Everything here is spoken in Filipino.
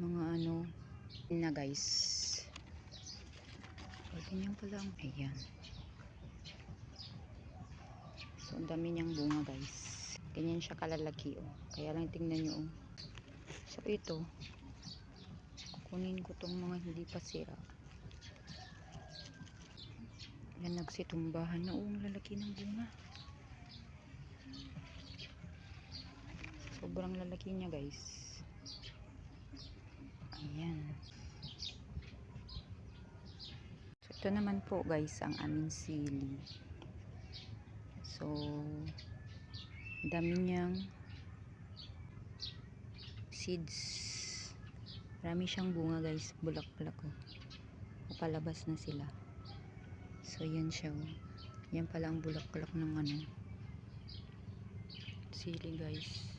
mga ano na guys. Ganyan pala ang ayan. So ang dami niyang bunga guys. Ganyan siya kalalaki oh. Kaya lang tingnan niyo oh. So ito kukunin ko tong mga hindi pa sira. Yan nagsitumbahan na oh, ang lalaki ng bunga. Sobrang lalaki niya guys. Ayan. So ito naman po guys ang aming sili. So dami niyang seeds. Marami siyang bunga guys. Bulak-bulak oh. Papalabas na sila. So yan siya oh. Yan pala ang bulak-bulak ng ano sili guys.